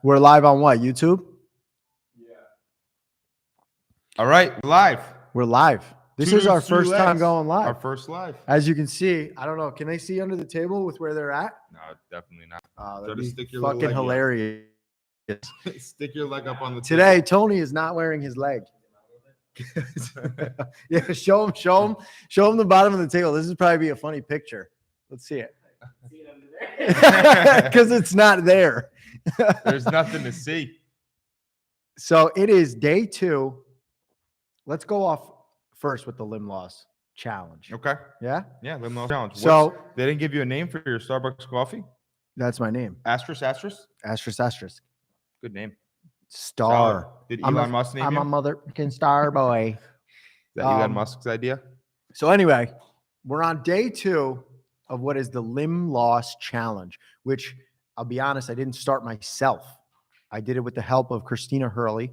We're live on what? YouTube? All right, live. We're live. This is our first time going live. Our first live. As you can see, I don't know. Can they see under the table with where they're at? No, definitely not. That'd Just be stick your little fucking leg up. hilarious. Stick your leg up on the Today, Tony is not wearing his leg. Yeah, show him the bottom of the table. This is probably be a funny picture. Let's see it. Because it's not there. There's nothing to see. So it is day 2. Let's go off first with the limb loss challenge. Okay. Yeah? Yeah, limb loss challenge. So they didn't give you a name for your Starbucks coffee? that's my name. Asterisk, asterisk? Asterisk. Good name. Star. Did Elon Musk name I'm you? a motherfucking star boy. Is that Elon Musk's idea? So anyway, we're on day 2 of what is the limb loss challenge, which I'll be honest, I didn't start myself. I did it with the help of Christina Hurley,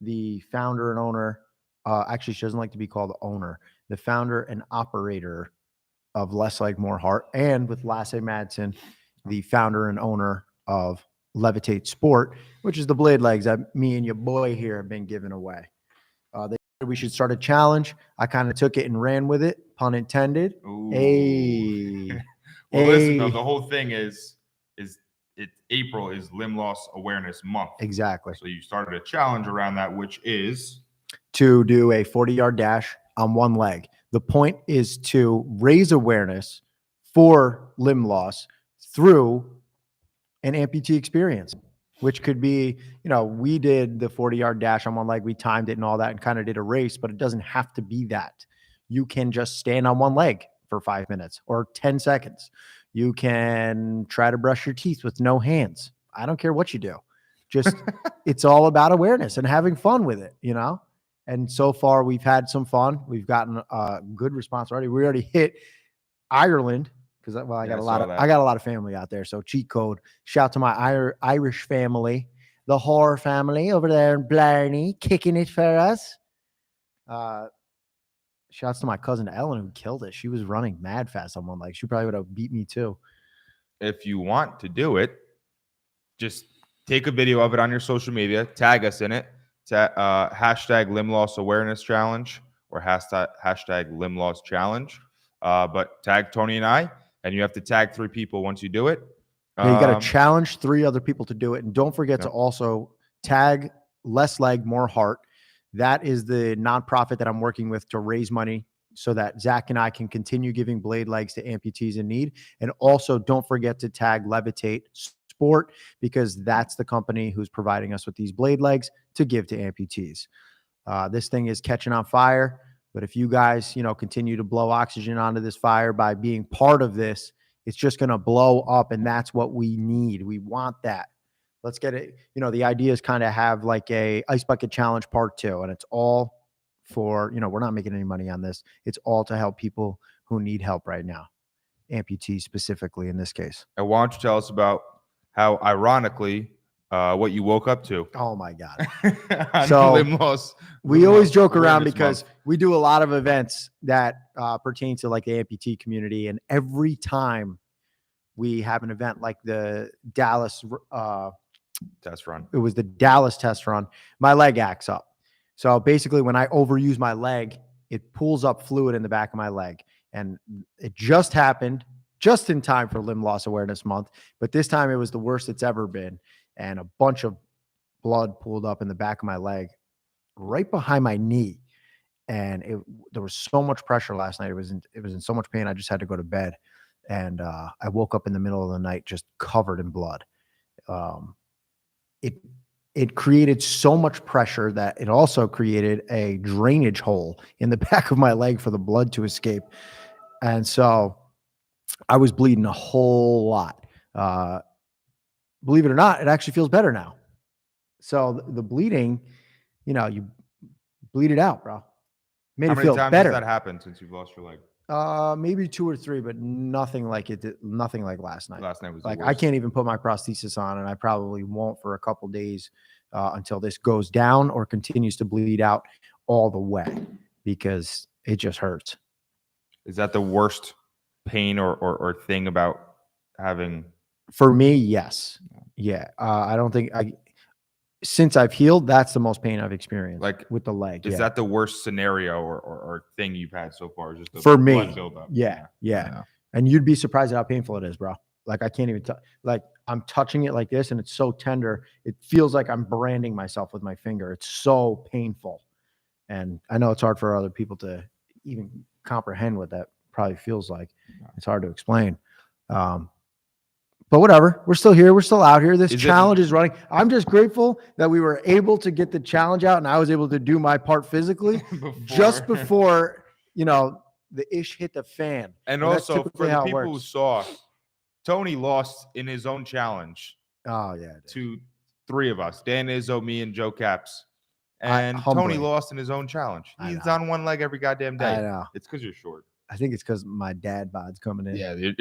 the founder and owner. Actually, she doesn't like to be called the owner, the founder and operator of Less Leg More Heart, and with Lasse Madsen, the founder and owner of Levitate Sport, which is the blade legs that me and your boy here have been giving away. They said we should start a challenge. I kind of took it and ran with it, pun intended. Ooh. Hey. Well, listen, though, Hey. the whole thing is April is Limb Loss Awareness Month. Exactly. So you started a challenge around that, which is to do a 40-yard dash on one leg. The point is to raise awareness for limb loss through an amputee experience, which could be, we did the 40-yard dash on one leg, we timed it and all that and kind of did a race, but it doesn't have to be that. You can just stand on one leg for 5 minutes or 10 seconds. You can try to brush your teeth with no hands. I don't care what you do. Just, it's all about awareness and having fun with it, And so far we've had some fun. We've gotten a good response already. We already hit Ireland because I got a lot of family out there. So cheat code. Shout to my Irish family, the horror family over there in Blarney, kicking it for us. Shouts to my cousin Ellen who killed it. She was running mad fast on one leg. She probably would have beat me too. If you want to do it, just take a video of it on your social media, tag us in it. Hashtag Limb Loss Awareness Challenge or hashtag Limb Loss Challenge. But tag Tony and I, and you have to tag 3 people once you do it. Yeah, you got to challenge 3 other people to do it. And don't forget to also tag Less Leg, More Heart. That is the nonprofit that I'm working with to raise money so that Zach and I can continue giving blade legs to amputees in need. And also don't forget to tag Levitate Sport because that's the company who's providing us with these blade legs to give to amputees. This thing is catching on fire, but if you guys, continue to blow oxygen onto this fire by being part of this, it's just going to blow up. And that's what we need. We want that. Let's get it. The idea is kind of have like a ice bucket challenge part 2, and it's all for, we're not making any money on this. It's all to help people who need help right now. Amputees specifically in this case. And why don't you tell us about how ironically, what you woke up to? Oh my God. So we always joke around because we do a lot of events that pertain to like the amputee community. And every time we have an event like the Dallas test run, it was the Dallas test run, my leg acts up. So basically when I overuse my leg, it pulls up fluid in the back of my leg. And it just happened just in time for Limb Loss Awareness Month. But this time it was the worst it's ever been. And a bunch of blood pulled up in the back of my leg, right behind my knee. And there was so much pressure last night. It was in so much pain. I just had to go to bed. And I woke up in the middle of the night just covered in blood. It created so much pressure that it also created a drainage hole in the back of my leg for the blood to escape. And so I was bleeding a whole lot. Believe it or not, it actually feels better now. So the bleeding, you bleed it out, bro. Made it feel better. How many times has that happened since you've lost your leg? Maybe 2 or 3, but nothing like nothing like last night. Last night was like I can't even put my prosthesis on, and I probably won't for a couple days until this goes down or continues to bleed out all the way because it just hurts. Is that the worst pain or thing about having For me, yes. Yeah. I don't think since I've healed, that's the most pain I've experienced. Like, with the leg. Is yeah. that the worst scenario or thing you've had so far? Just the For blood me? buildup? Yeah. Yeah. Yeah. And you'd be surprised at how painful it is, bro. Like I can't even like I'm touching it like this and it's so tender. It feels like I'm branding myself with my finger. It's so painful. And I know it's hard for other people to even comprehend what that probably feels like. It's hard to explain. But whatever, we're still here. We're still out here. This challenge is running. I'm just grateful that we were able to get the challenge out and I was able to do my part physically just before, the ish hit the fan. And also for the people who saw, Tony lost in his own challenge. Oh yeah. To 3 of us, Dan Izzo, me, and Joe Caps. And Tony lost in his own challenge. He's on one leg every goddamn day. I know. It's because you're short. I think it's because my dad bod's coming in. Yeah, you're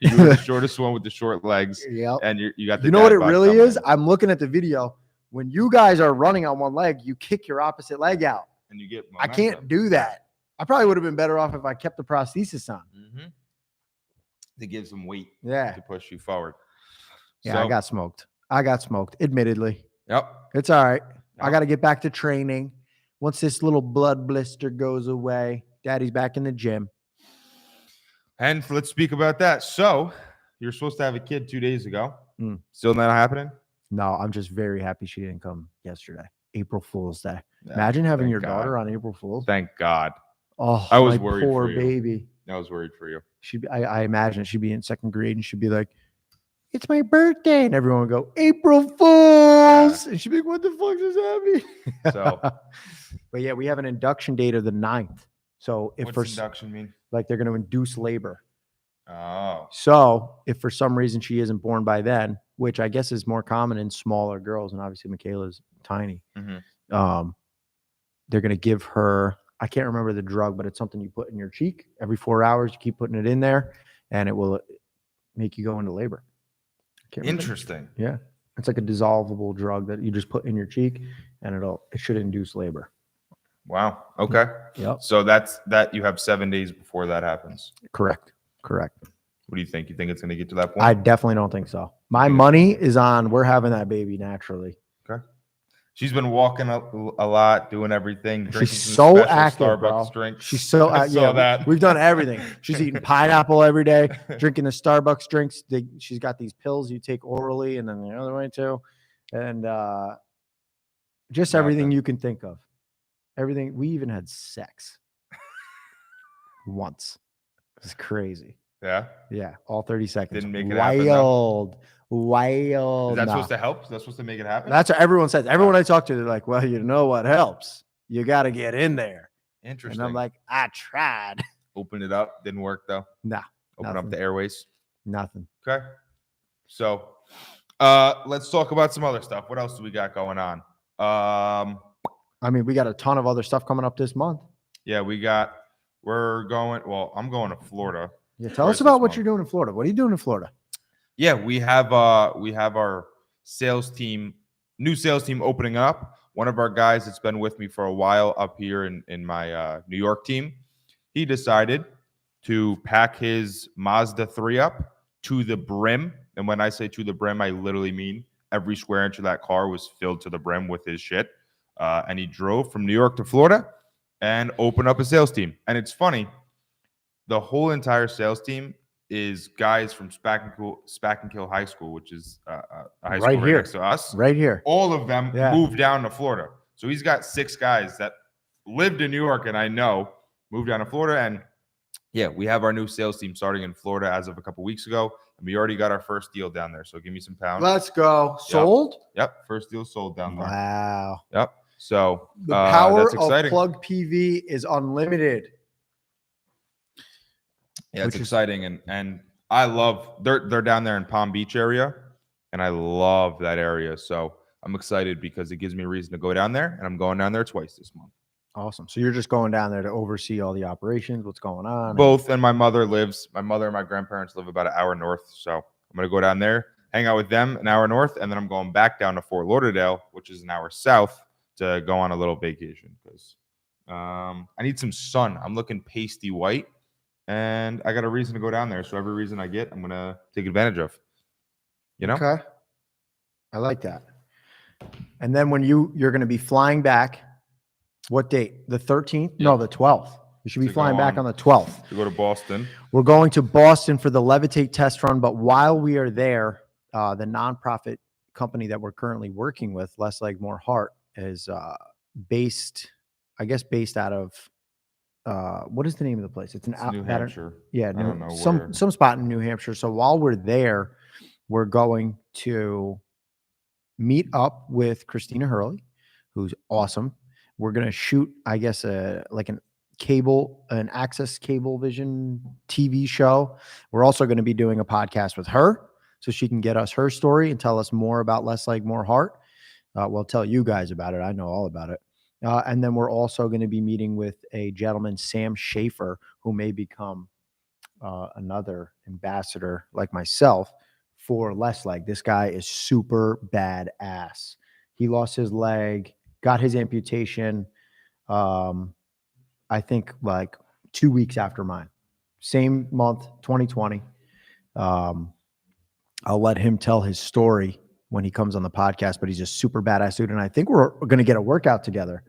the shortest one with the short legs. Yep. And you got the. You know what it really is? I'm looking at the video. When you guys are running on one leg, you kick your opposite leg out. And you get. I can't do that. I probably would have been better off if I kept the prosthesis on. Mm-hmm. To give some weight. Yeah. To push you forward. Yeah, I got smoked. Admittedly. Yep. It's all right. Yep. I got to get back to training. Once this little blood blister goes away, Daddy's back in the gym. And let's speak about that. So, you're supposed to have a kid 2 days ago. Still not happening? No, I'm just very happy she didn't come yesterday. April Fool's Day. Yeah, imagine having your daughter on April Fool's. Thank God. Oh, I was worried poor for you. Baby. I was worried for you. I imagine she'd be in 2nd grade and she'd be like, "It's my birthday," and everyone would go, "April Fools," and she'd be like, "What the fuck is happening?" So, but yeah, we have an induction date of the 9th. So what's induction mean? Like they're going to induce labor. Oh. So if for some reason she isn't born by then, which I guess is more common in smaller girls, and obviously Michaela's tiny, they're going to give her, I can't remember the drug, but it's something you put in your cheek every 4 hours. You keep putting it in there, and it will make you go into labor. Interesting. Yeah. It's like a dissolvable drug that you just put in your cheek, and it should induce labor. Wow. Okay. Yep. So that you have 7 days before that happens. Correct. What do you think? You think it's going to get to that point? I definitely don't think so. My money is on we're having that baby naturally. Okay. She's been walking a lot, doing everything. She's so active, Starbucks bro. drinks. She's so that. We've done everything. She's eating pineapple every day, drinking the Starbucks drinks. She's got these pills you take orally and then the other way too. And just everything you can think of. Everything. We even had sex once. It was crazy. Yeah. Yeah. All 30 seconds. Didn't make it happen. Wild. Is that supposed to help? Is that supposed to make it happen? That's what everyone says. Everyone I talk to, they're like, "Well, you know what helps? You got to get in there." Interesting. And I'm like, I tried. Open it up. Didn't work though. Nah. Open up the airways. Nothing. Okay. So, let's talk about some other stuff. What else do we got going on? I mean, we got a ton of other stuff coming up this month. Yeah, I'm going to Florida. Yeah, tell us about what you're doing in Florida. What are you doing in Florida? Yeah, we have our new sales team opening up. One of our guys that's been with me for a while up here in my New York team, he decided to pack his Mazda 3 up to the brim. And when I say to the brim, I literally mean every square inch of that car was filled to the brim with his shit. And he drove from New York to Florida and opened up a sales team. And it's funny, the whole entire sales team is guys from Spackenkill High School, which is a high school right next to us. Right here. All of them moved down to Florida. So he's got 6 guys that lived in New York and I know moved down to Florida. And yeah, we have our new sales team starting in Florida as of a couple weeks ago. And we already got our first deal down there. So give me some pounds. Let's go. Sold? Yep. First deal sold down there. Wow. Yep. So the power of Plug PV is unlimited. Yeah, it's exciting. And I love they're down there in Palm Beach area. And I love that area. So I'm excited because it gives me a reason to go down there. And I'm going down there twice this month. Awesome. So you're just going down there to oversee all the operations, what's going on? Both. And my mother and my grandparents live about an hour north. So I'm going to go down there, hang out with them an hour north. And then I'm going back down to Fort Lauderdale, which is an hour south, to go on a little vacation because I need some sun. I'm looking pasty white and I got a reason to go down there. So every reason I get, I'm going to take advantage of. You know? Okay. I like that. And then when you're going to be flying back, what date? The 13th? No, the 12th. You should be To go flying back on- on the 12th. To go to Boston. We're going to Boston for the Levitate test run, but while we are there, the nonprofit company that we're currently working with, Less Leg More Heart, is based out of what is the name of the place? It's It's New Hampshire. Yeah, I don't know some where. spot in New Hampshire. So while we're there, we're going to meet up with Christina Hurley, who's awesome. We're gonna shoot, I guess, like an access cable vision TV show. We're also going to be doing a podcast with her, so she can get us her story and tell us more about Less Leg More Heart. We'll tell you guys about it. I know all about it. And then we're also going to be meeting with a gentleman, Sam Schaefer, who may become another ambassador like myself for Less Leg. This guy is super badass. He lost his leg, got his amputation, I think like 2 weeks after mine. Same month, 2020. I'll let him tell his story when he comes on the podcast, but he's a super badass dude. And I think we're going to get a workout together.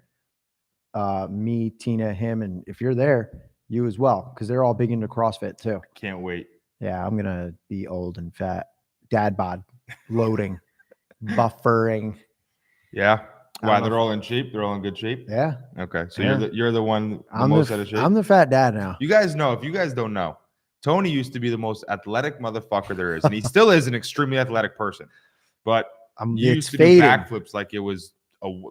Me, Tina, him, and if you're there, you as well, because they're all big into CrossFit too. Can't wait. Yeah, I'm going to be old and fat. Dad bod, loading, buffering. Yeah. I Why? don't know. They're all in shape? They're all in good shape? Yeah. Okay. So Yeah. you're the one I'm most out of shape? I'm the fat dad now. You guys know, if you guys don't know, Tony used to be the most athletic motherfucker there is. And he still is an extremely athletic person. But you used to do backflips like it was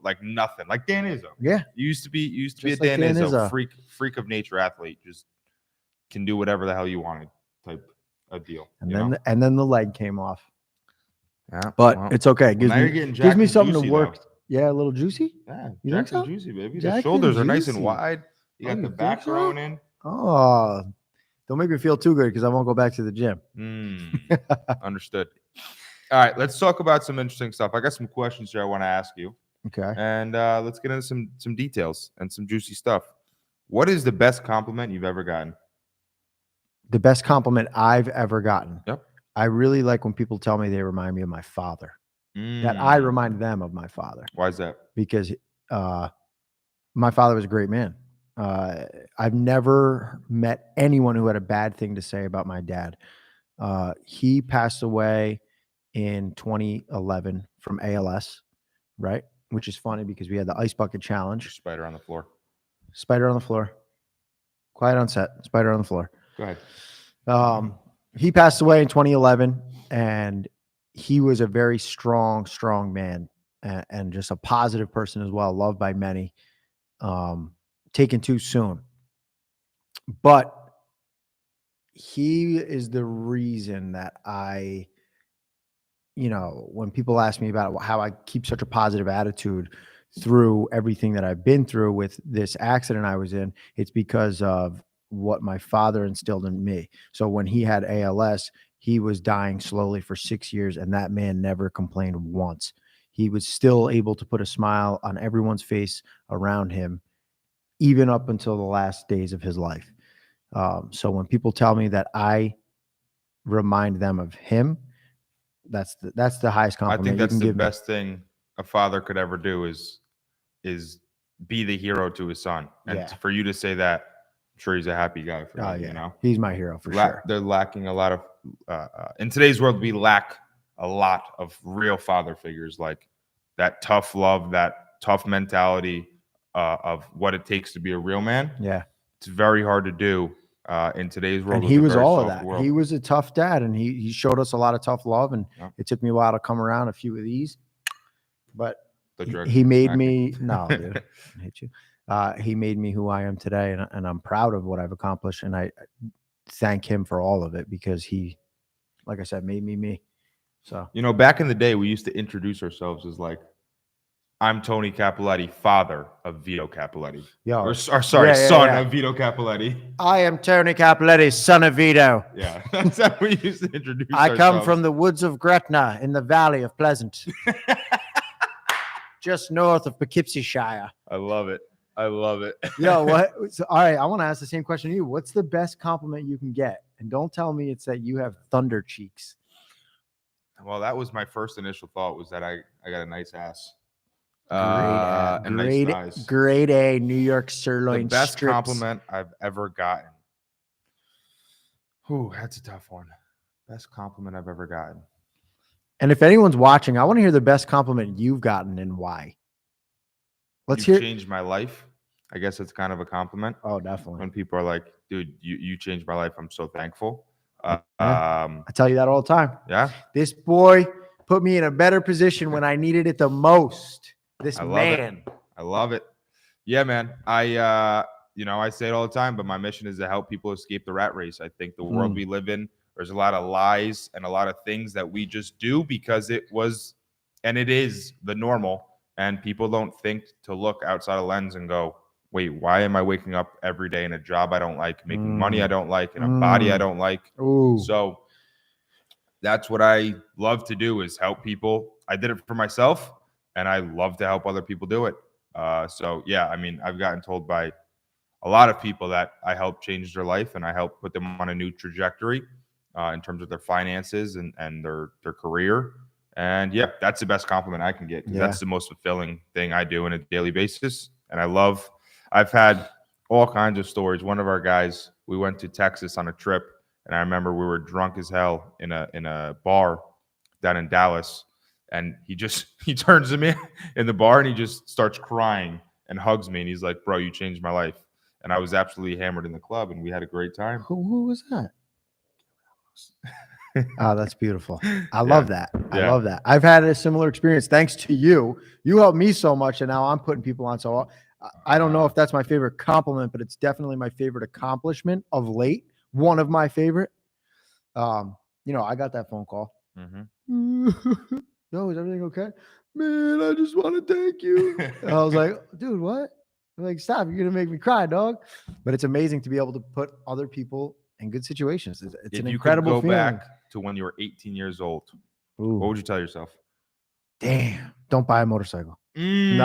like nothing. Like Dan Izzo. Yeah. You used to be a Just like Dan Dan Izzo, Izzo. freak of nature athlete. Just can do whatever the hell you wanted type of deal. And you then know? and then the leg came off. Yeah, But well, it's okay. It now you're getting gives me jacked something and to juicy, work. though. Yeah, a little juicy. Yeah, You think jacked and so? juicy, baby. Jacked The and shoulders are nice and juicy. wide. You Oh, got you the think back so? growing in. Oh, don't make me feel too good because I won't go back to the gym. Understood. All right, let's talk about some interesting stuff. I got some questions here I want to ask you, Okay. and let's get into some details and some juicy stuff. What is the best compliment you've ever gotten? The best compliment I've ever gotten. Yep. I really like when people tell me they remind me of my father. That I remind them of my father. Why is that? Because my father was a great man. I've never met anyone who had a bad thing to say about my dad. He passed away in 2011 from ALS, right? Which is funny because we had the ice bucket challenge. Spider on the floor. Spider on the floor. Quiet on set. Spider on the floor. Go ahead. He passed away in 2011, and he was a very strong man, and just a positive person as well, loved by many. Taken too soon. But he is the reason that I, when people ask me about how I keep such a positive attitude through everything that I've been through with this accident I was in, it's because of what my father instilled in me. So when he had ALS, he was dying slowly for 6 years, and that man never complained once. He was still able to put a smile on everyone's face around him, even up until the last days of his life. So when people tell me that I remind them of him, that's the highest I compliment think that's you can the give me. best thing a father could ever do is be the hero to his son. And Yeah. for you to say that, I'm sure he's a happy guy for Oh him, yeah, you know. he's my hero for sure. They're lacking a lot of in today's world. We lack a lot of real father figures, like that tough love, that tough mentality of what it takes to be a real man. Yeah, It's very hard to do in today's world. and with he a was very all of soft that. world. He was a tough dad, and he showed us a lot of tough love. And Yep. it took me a while to come around a few of these, but The drug he made smacking. me no, dude, I hate you. He made me who I am today, and I'm proud of what I've accomplished, and I thank him for all of it because he, like I said, made me. So You know, back in the day, we used to introduce ourselves as like, "I'm Tony Capoletti, father of Vito Capoletti," yo, or sorry, yeah, son yeah. of Vito Capoletti. I am Tony Capoletti, son of Vito. Yeah, that's how we used to introduce. I come ourselves. from the woods of Gretna in the valley of Pleasant, just north of Poughkeepsieshire. I love it. I love it. Yo, what? So, all right, I want to ask the same question to you. What's the best compliment you can get? And don't tell me it's that you have thunder cheeks. Well, that was my first initial thought, was that I got a nice ass. And nice Grade, thighs. grade A New York The sirloin best strips. compliment I've ever gotten. Ooh, that's a tough one. Best compliment I've ever gotten. And if anyone's watching, I want to hear the best compliment you've gotten and why. Let's You've hear. changed my life. I guess it's kind of a compliment Oh, definitely. when people are like, dude, you changed my life. I'm so thankful. I tell you that all the time. Yeah. This boy put me in a better position when I needed it the most. This I love it. man. I love it. Yeah, man. I say it all the time, but my mission is to help people escape the rat race. I think the world we live in, there's a lot of lies and a lot of things that we just do because it was, and it is the normal. And people don't think to look outside a lens and go, wait, why am I waking up every day in a job I don't like, making money I don't like, in a body I don't like? Ooh. So that's what I love to do, is help people. I did it for myself, and I love to help other people do it. So yeah, I mean, I've gotten told by a lot of people that I help change their life and I help put them on a new trajectory in terms of their finances and their career. And yeah, that's the best compliment I can get, because that's the most fulfilling thing I do on a daily basis. And I've had all kinds of stories. One of our guys, we went to Texas on a trip, and I remember we were drunk as hell in a bar down in Dallas. And he turns to me in the bar and he just starts crying and hugs me. And he's like, bro, you changed my life. And I was absolutely hammered in the club, and we had a great time. Who was that? Oh, that's beautiful. I love that. I love that. I've had a similar experience. Thanks to you. You helped me so much, and now I'm putting people on. So I don't know if that's my favorite compliment, but it's definitely my favorite accomplishment of late. One of my favorite. I got that phone call. Mm-hmm. Yo, is everything okay? Man, I just want to thank you. And I was like, dude, what? I'm like, stop. You're going to make me cry, dog. But it's amazing to be able to put other people in good situations. It's an incredible feeling. If you could go feeling. back to when you were 18 years old, Ooh. what would you tell yourself? Damn, don't buy a motorcycle. Mm.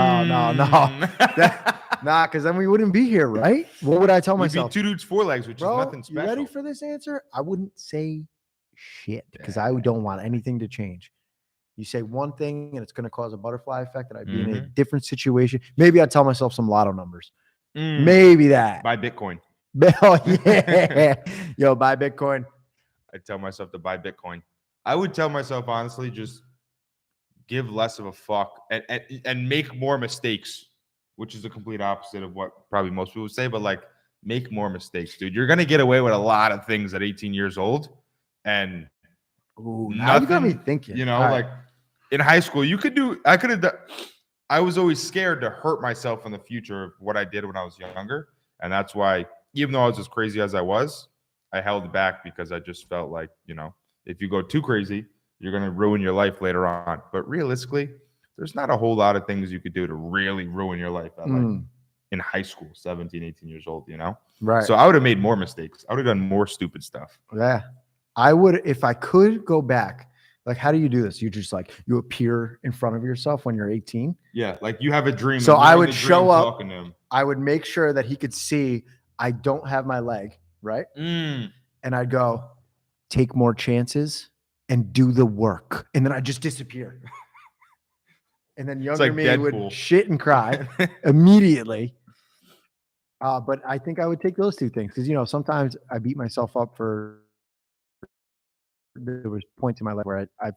Nah, because then we wouldn't be here, right? What would I tell We'd myself? be two dudes, four legs, which Bro, is nothing special. you ready for this answer? I wouldn't say shit because I don't want anything to change. You say one thing and it's going to cause a butterfly effect, and I'd be in a different situation. Maybe I'd tell myself some lotto numbers. Maybe that. Buy Bitcoin. Oh, yeah. Yo, buy Bitcoin. I tell myself to buy Bitcoin. I would tell myself, honestly, just give less of a fuck and make more mistakes, which is the complete opposite of what probably most people would say, but like, make more mistakes, dude. You're going to get away with a lot of things at 18 years old. And now you got me thinking. Like in high school, I was always scared to hurt myself in the future of what I did when I was younger. And that's why, even though I was as crazy as I was, I held back, because I just felt like, if you go too crazy, you're going to ruin your life later on. But realistically, there's not a whole lot of things you could do to really ruin your life in high school, 17, 18 years old, Right. So I would have made more mistakes. I would have done more stupid stuff. Yeah. I would, if I could go back. Like, how do you do this? You just you appear in front of yourself when you're 18. Yeah. Like you have a dream. So I would show up. I would make sure that he could see I don't have my leg. Right. And I'd go, take more chances and do the work. And then I'd just disappear. And then younger me would shit and cry immediately. But I think I would take those two things. Because, sometimes I beat myself up for, there was points in my life where I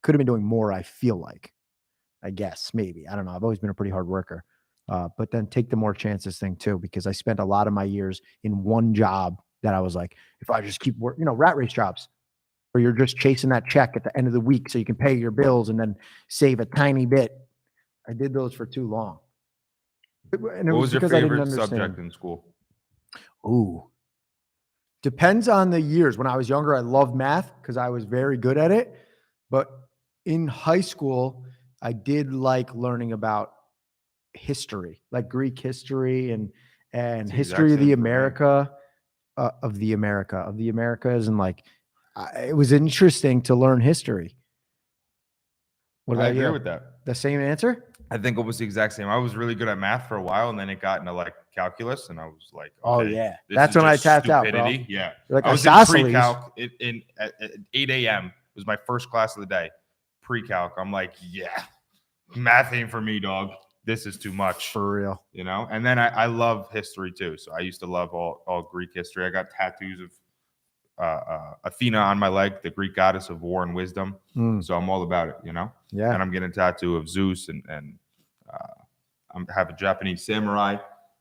could have been doing more. I feel like, I guess, maybe, I don't know. I've always been a pretty hard worker, but then take the more chances thing too, because I spent a lot of my years in one job that I was like, if I just keep working, rat race jobs where you're just chasing that check at the end of the week so you can pay your bills and then save a tiny bit. I did those for too long. And what was your favorite subject in school? Ooh. Depends on the years. When I was younger, I loved math because I was very good at it. But in high school, I did like learning about history, like Greek history and history of the Americas, and it was interesting to learn history. What about you? I agree with that. The same answer? I think it was the exact same. I was really good at math for a while, and then it got into like calculus, and I was like, okay, oh yeah, that's when I tapped out, bro. Yeah, like I was isosceles. in pre-calc at 8 a.m. was my first class of the day, pre-calc. I'm like, yeah, math ain't for me, dog. This is too much, For real. you know? And then I love history too. So I used to love all Greek history. I got tattoos of Athena on my leg, the Greek goddess of war and wisdom. Mm, So I'm all about it, you know? yeah. And I'm getting a tattoo of Zeus and I'm have a Japanese samurai.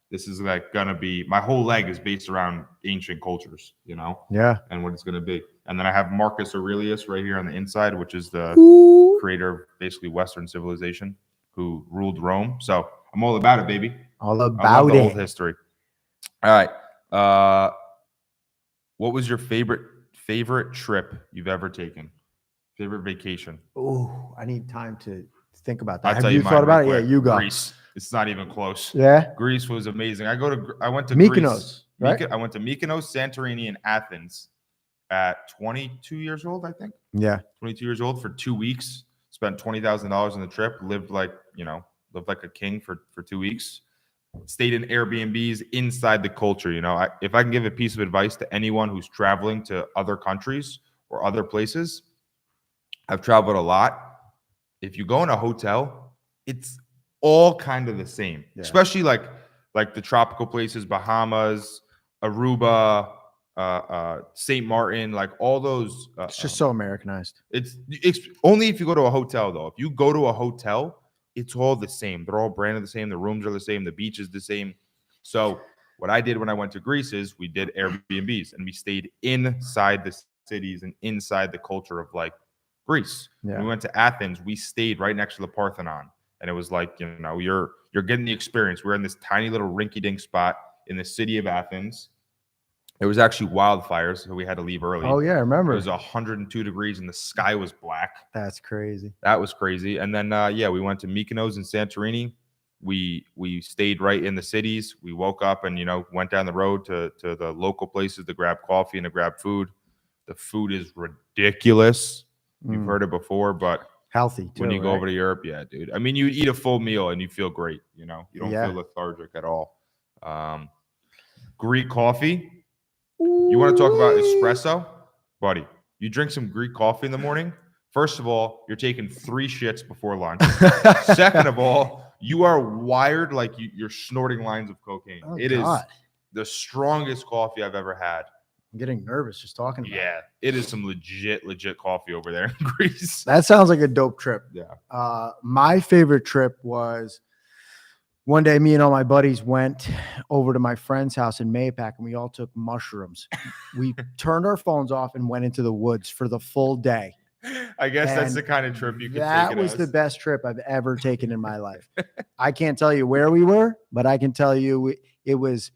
This is like gonna be my whole leg is based around ancient cultures, you know, Yeah. and what it's gonna be. And then I have Marcus Aurelius right here on the inside, which is the Ooh. creator of basically Western civilization, who ruled Rome. So I'm all about it, baby. All I love about the old it. history. All right. What was your favorite trip you've ever taken? Favorite vacation? Oh, I need time to think about that. I'll Have tell you mine thought about it? real Yeah, quick. you go. Greece. It's not even close. Yeah. Greece was amazing. I went to Mykonos, Greece. right? I went to Mykonos, Santorini, and Athens at 22 years old, I think. Yeah. 22 years old for 2 weeks. Spent $20,000 on the trip. Lived like a king for 2 weeks. Stayed in Airbnbs inside the culture. You know, if I can give a piece of advice to anyone who's traveling to other countries or other places, I've traveled a lot. If you go in a hotel, it's all kind of the same, Yeah. especially like the tropical places, Bahamas, Aruba, St. Martin, like all those. It's just so Americanized. It's only if you go to a hotel, though. If you go to a hotel, it's all the same. They're all branded the same. The rooms are the same. The beach is the same. So what I did when I went to Greece is we did Airbnbs and we stayed inside the cities and inside the culture of like Greece. Yeah. When we went to Athens, we stayed right next to the Parthenon. And it was like, you know, you're getting the experience. We're in this tiny little rinky-dink spot in the city of Athens. There was actually wildfires, so we had to leave early. Oh yeah, I remember. It was 102 degrees and the sky was black. That's crazy. That was crazy. And then we went to Mykonos and Santorini. We stayed right in the cities. We woke up and went down the road to the local places to grab coffee and to grab food. The food is ridiculous. You've heard it before, but healthy too, when you go right? over to Europe, yeah, dude. I mean, you eat a full meal and you feel great. You don't Yeah. feel lethargic at all. Greek coffee. You want to talk about espresso, buddy? You drink some Greek coffee in the morning. First of all, you're taking 3 shits before lunch. Second of all, you are wired like you're snorting lines of cocaine. Oh, It is God. the strongest coffee I've ever had. I'm getting nervous just talking about it. Yeah, it is some legit coffee over there in Greece. That sounds like a dope trip. Yeah. My favorite trip was one day me and all my buddies went over to my friend's house in Mayapack and we all took mushrooms. We turned our phones off and went into the woods for the full day. I guess that's And the kind of trip you could take. That was the best trip I've ever taken in my life. I can't tell you where we were, but I can tell you it was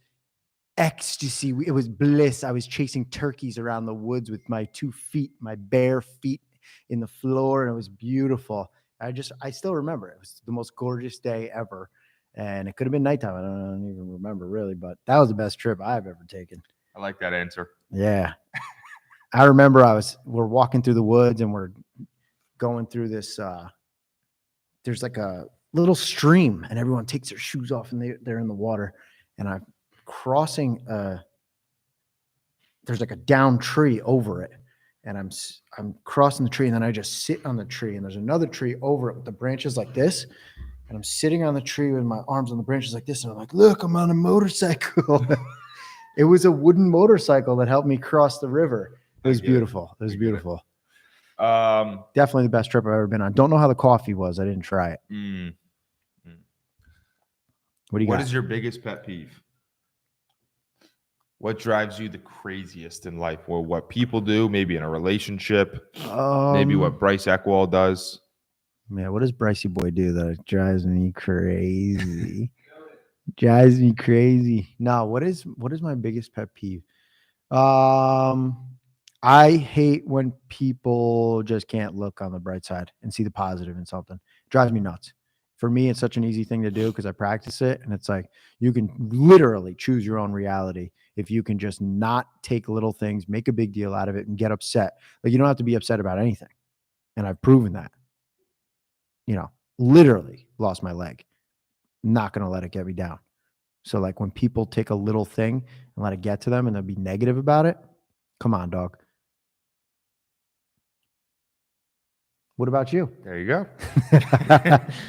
ecstasy. It was bliss. I was chasing turkeys around the woods with my 2 feet, my bare feet in the floor, and it was beautiful. I still remember it. It was the most gorgeous day ever. And it could have been nighttime. I don't even remember really, but that was the best trip I've ever taken. I like that answer. Yeah. I remember we're walking through the woods and we're going through this, there's like a little stream and everyone takes their shoes off and they're in the water. And I'm crossing, there's like a down tree over it. And I'm crossing the tree and then I just sit on the tree and there's another tree over it with the branches like this. And I'm sitting on the tree with my arms on the branches like this. And I'm like, look, I'm on a motorcycle. It was a wooden motorcycle that helped me cross the river. It was beautiful. It was beautiful. Definitely the best trip I've ever been on. Don't know how the coffee was. I didn't try it. What do you got? What is your biggest pet peeve? What drives you the craziest in life? Or what people do, maybe in a relationship, maybe what Bryce Eckwall does. Man, what does Brycey boy do that drives me crazy? Drives me crazy. No, what is my biggest pet peeve? I hate when people just can't look on the bright side and see the positive in something. It drives me nuts. For me, it's such an easy thing to do because I practice it. And it's like you can literally choose your own reality if you can just not take little things, make a big deal out of it, and get upset. Like you don't have to be upset about anything. And I've proven that. Literally lost my leg. Not going to let it get me down. So like when people take a little thing and let it get to them and they'll be negative about it, come on, dog. What about you? There you go.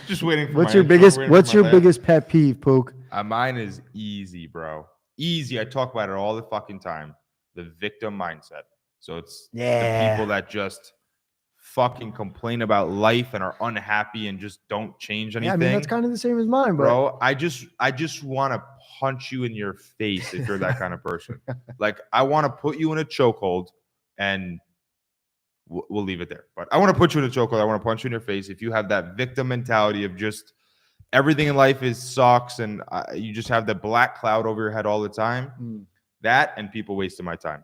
Just waiting for What's my your intro, biggest waiting for What's my your laugh. biggest pet peeve, Pook? Mine is easy, bro. Easy. I talk about it all the fucking time. The victim mindset. So it's the people that just fucking complain about life and are unhappy and just don't change anything. Yeah, I mean that's kind of the same as mine, but Bro, I just want to punch you in your face if you're that kind of person. Like I want to put you in a chokehold, and we'll leave it there. But I want to put you in a chokehold. I want to punch you in your face if you have that victim mentality of just everything in life is sucks, and you just have the black cloud over your head all the time. That and people wasting my time.